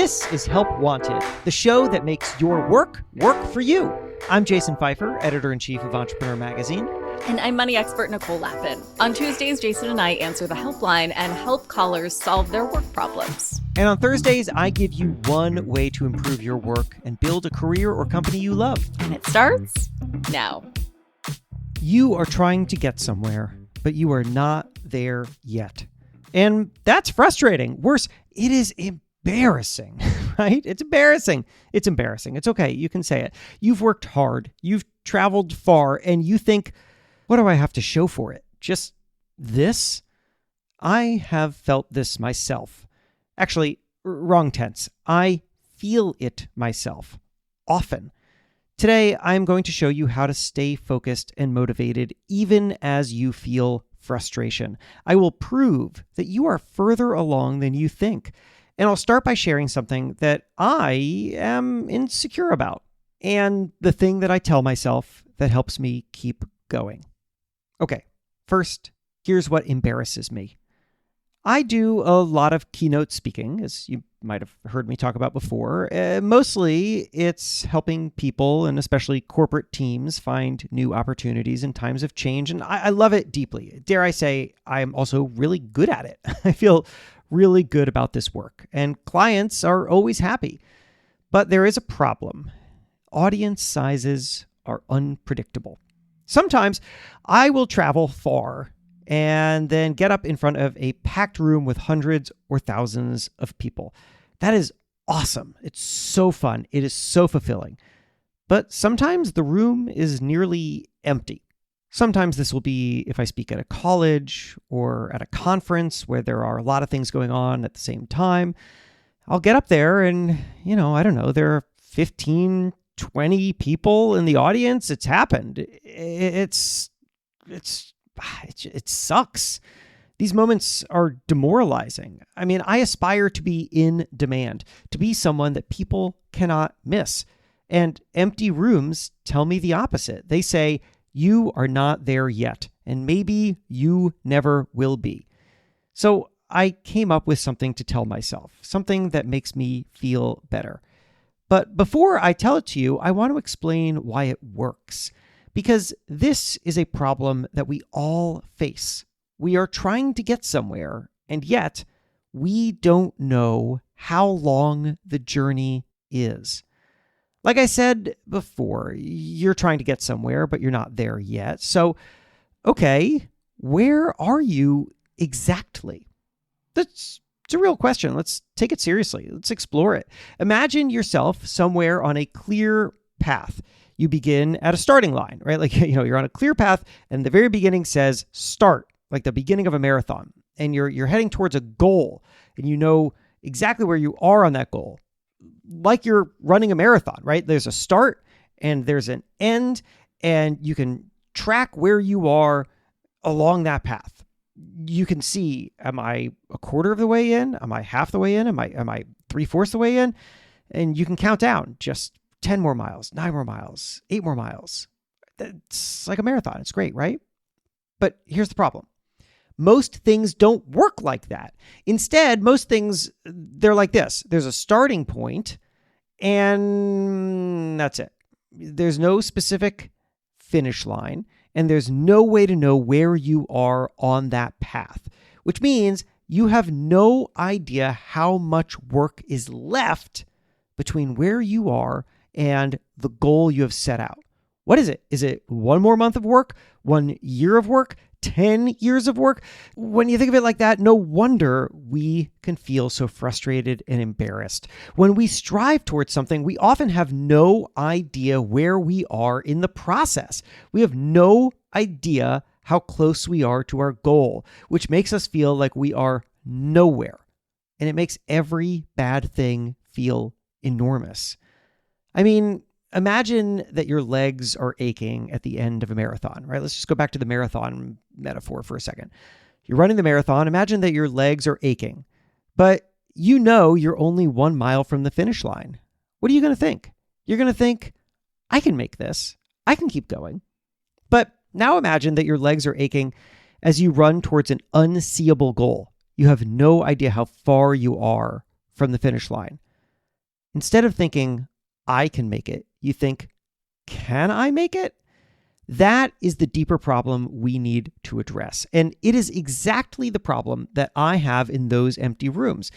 This is Help Wanted, the show that makes your work work for you. I'm Jason Pfeiffer, editor-in-chief of Entrepreneur Magazine. And I'm money expert Nicole Lappin. On Tuesdays, Jason and I answer the helpline and help callers solve their work problems. And on Thursdays, I give you one way to improve your work and build a career or company you love. And it starts now. You are trying to get somewhere, but you are not there yet. And that's frustrating. Worse, it is embarrassing, right? It's embarrassing. It's embarrassing. It's okay. You can say it. You've worked hard. You've traveled far, and you think, what do I have to show for it? Just this? I have felt this myself. Actually, wrong tense. I feel it myself often. Today, I'm going to show you how to stay focused and motivated even as you feel frustration. I will prove that you are further along than you think. And I'll start by sharing something that I am insecure about and the thing that I tell myself that helps me keep going. Okay, first, here's what embarrasses me. I do a lot of keynote speaking, as you might have heard me talk about before. Mostly, it's helping people and especially corporate teams find new opportunities in times of change. And I love it deeply. Dare I say, I'm also really good at it. I feel really good about this work, and clients are always happy. But there is a problem. Audience sizes are unpredictable. Sometimes I will travel far and then get up in front of a packed room with hundreds or thousands of people. That is awesome. It's so fun. It is so fulfilling. But sometimes the room is nearly empty. Sometimes this will be if I speak at a college or at a conference where there are a lot of things going on at the same time. I'll get up there and, I don't know, there are 15, 20 people in the audience. It's happened. It sucks. These moments are demoralizing. I mean, I aspire to be in demand, to be someone that people cannot miss. And empty rooms tell me the opposite. They say, you are not there yet, and maybe you never will be. So I came up with something to tell myself, something that makes me feel better. But before I tell it to you, I want to explain why it works. Because this is a problem that we all face. We are trying to get somewhere, and yet we don't know how long the journey is. Like I said before, you're trying to get somewhere, but you're not there yet. So, okay, where are you exactly? It's a real question. Let's take it seriously. Let's explore it. Imagine yourself somewhere on a clear path. You begin at a starting line, right? Like, you're on a clear path and the very beginning says start, like the beginning of a marathon. And you're heading towards a goal and you know exactly where you are on that goal. Like you're running a marathon, right? There's a start and there's an end, and you can track where you are along that path. You can see, am I a quarter of the way in? Am I half the way in? Am I 3/4 the way in? And you can count down just 10 more miles, 9 more miles, 8 more miles. It's like a marathon. It's great, right? But here's the problem. Most things don't work like that. Instead, most things, they're like this. There's a starting point, and that's it. There's no specific finish line, and there's no way to know where you are on that path, which means you have no idea how much work is left between where you are and the goal you have set out. What is it? Is it 1 more month of work? 1 year of work? 10 years of work? When you think of it like that, no wonder we can feel so frustrated and embarrassed. When we strive towards something, we often have no idea where we are in the process. We have no idea how close we are to our goal, which makes us feel like we are nowhere. And it makes every bad thing feel enormous. I mean, imagine that your legs are aching at the end of a marathon, right? Let's just go back to the marathon metaphor for a second. You're running the marathon. Imagine that your legs are aching, but you're only 1 mile from the finish line. What are you going to think? You're going to think, I can make this. I can keep going. But now imagine that your legs are aching as you run towards an unseeable goal. You have no idea how far you are from the finish line. Instead of thinking, I can make it, you think, can I make it? That is the deeper problem we need to address. And it is exactly the problem that I have in those empty rooms.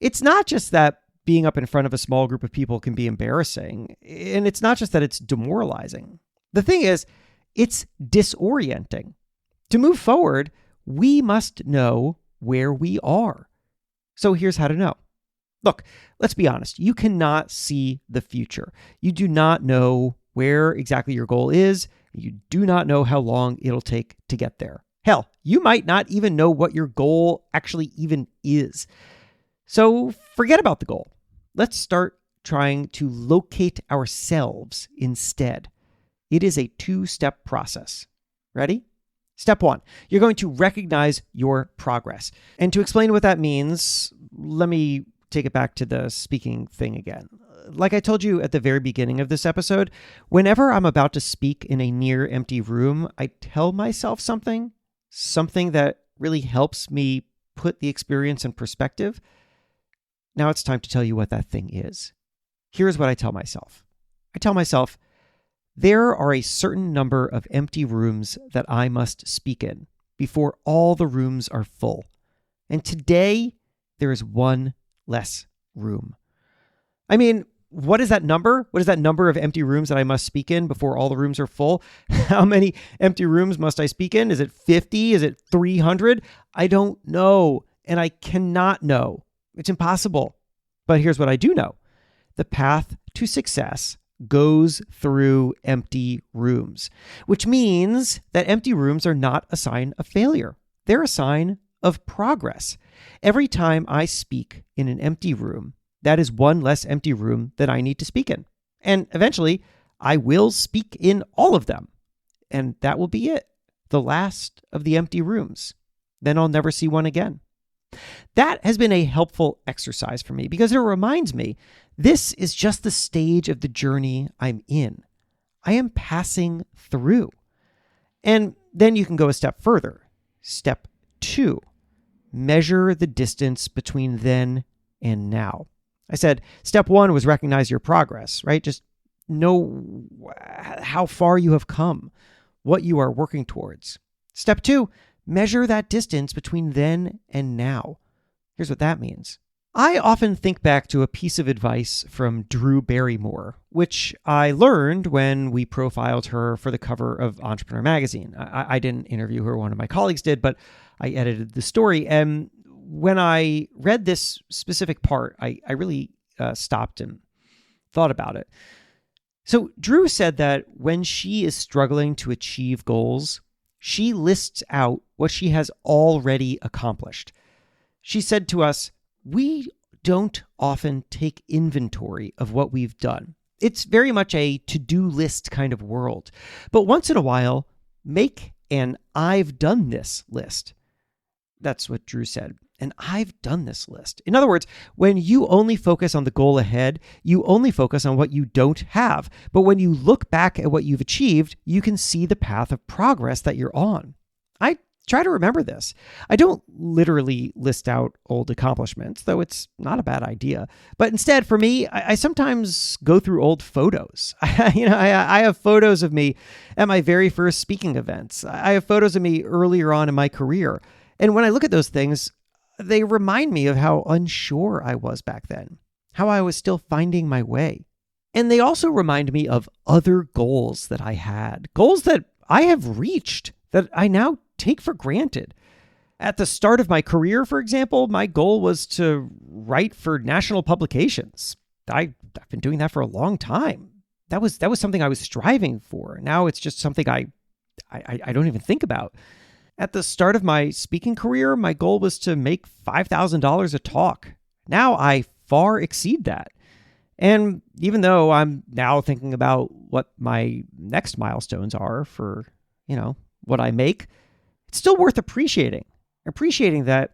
It's not just that being up in front of a small group of people can be embarrassing, and it's not just that it's demoralizing. The thing is, it's disorienting. To move forward, we must know where we are. So here's how to know. Look, let's be honest. You cannot see the future. You do not know where exactly your goal is. You do not know how long it'll take to get there. Hell, you might not even know what your goal actually even is. So forget about the goal. Let's start trying to locate ourselves instead. It is a 2-step process. Ready? Step 1, you're going to recognize your progress. And to explain what that means, let me take it back to the speaking thing again. Like I told you at the very beginning of this episode, whenever I'm about to speak in a near empty room, I tell myself something that really helps me put the experience in perspective. Now it's time to tell you what that thing is. Here's what I tell myself. I tell myself, there are a certain number of empty rooms that I must speak in before all the rooms are full. And today, there is one less room. I mean, what is that number? What is that number of empty rooms that I must speak in before all the rooms are full? How many empty rooms must I speak in? Is it 50? Is it 300? I don't know, and I cannot know. It's impossible. But here's what I do know. The path to success goes through empty rooms, which means that empty rooms are not a sign of failure. They're a sign of progress. Every time I speak in an empty room, that is one less empty room that I need to speak in. And eventually, I will speak in all of them. And that will be it. The last of the empty rooms. Then I'll never see one again. That has been a helpful exercise for me because it reminds me this is just the stage of the journey I'm in. I am passing through. And then you can go a step further. Step 2, measure the distance between then and now. I said step 1 was recognize your progress, right? Just know how far you have come, what you are working towards. Step 2, measure that distance between then and now. Here's what that means. I often think back to a piece of advice from Drew Barrymore, which I learned when we profiled her for the cover of Entrepreneur Magazine. I didn't interview her, one of my colleagues did, but I edited the story. And when I read this specific part, I really stopped and thought about it. So Drew said that when she is struggling to achieve goals, she lists out what she has already accomplished. She said to us, we don't often take inventory of what we've done. It's very much a to-do list kind of world. But once in a while, make an I've done this list. That's what Drew said. And I've done this list. In other words, when you only focus on the goal ahead, you only focus on what you don't have. But when you look back at what you've achieved, you can see the path of progress that you're on. I try to remember this. I don't literally list out old accomplishments, though it's not a bad idea. But instead, for me, I sometimes go through old photos. I have photos of me at my very first speaking events. I have photos of me earlier on in my career. And when I look at those things, they remind me of how unsure I was back then, how I was still finding my way. And they also remind me of other goals that I had, goals that I have reached that I now take for granted. At the start of my career, for example, my goal was to write for national publications. I've been doing that for a long time. That was something I was striving for. Now it's just something I don't even think about. At the start of my speaking career, my goal was to make $5,000 a talk. Now I far exceed that. And even though I'm now thinking about what my next milestones are for, what I make, it's still worth appreciating that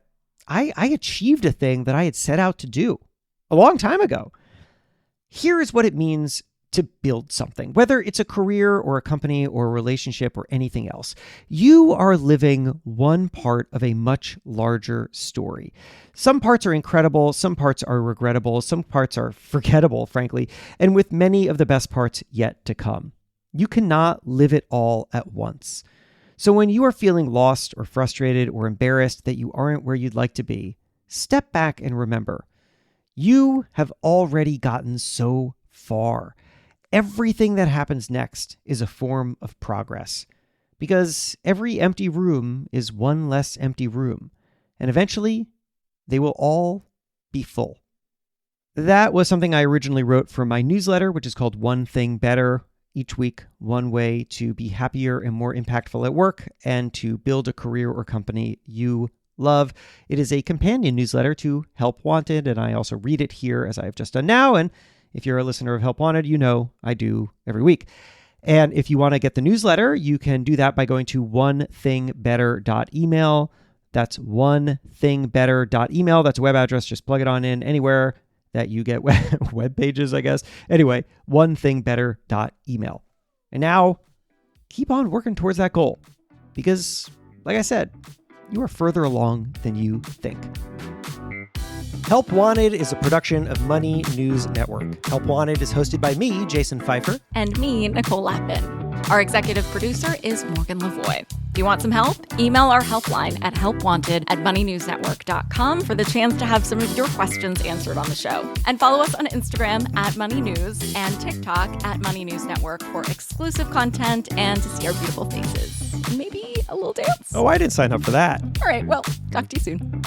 I achieved a thing that I had set out to do a long time ago. Here is what it means to build something, whether it's a career or a company or a relationship or anything else. You are living one part of a much larger story. Some parts are incredible, some parts are regrettable, some parts are forgettable, frankly, and with many of the best parts yet to come. You cannot live it all at once. So when you are feeling lost or frustrated or embarrassed that you aren't where you'd like to be, step back and remember, you have already gotten so far. Everything that happens next is a form of progress, because every empty room is one less empty room, and eventually they will all be full. That was something I originally wrote for my newsletter, which is called One Thing Better. Each week, one way to be happier and more impactful at work and to build a career or company you love. It is a companion newsletter to Help Wanted, and I also read it here as I have just done now. And if you're a listener of Help Wanted, you know I do every week. And if you want to get the newsletter, you can do that by going to onethingbetter.email. That's onethingbetter.email. That's a web address. Just plug it on in anywhere that you get web pages, I guess. Anyway, onethingbetter.email. And now, keep on working towards that goal. Because, like I said, you are further along than you think. Help Wanted is a production of Money News Network. Help Wanted is hosted by me, Jason Pfeiffer. And me, Nicole Lappin. Our executive producer is Morgan Lavoie. Do you want some help? Email our helpline at helpwanted@moneynewsnetwork.com for the chance to have some of your questions answered on the show. And follow us on Instagram at Money News and TikTok at Money News Network for exclusive content and to see our beautiful faces. And maybe a little dance. Oh, I didn't sign up for that. All right, well, talk to you soon.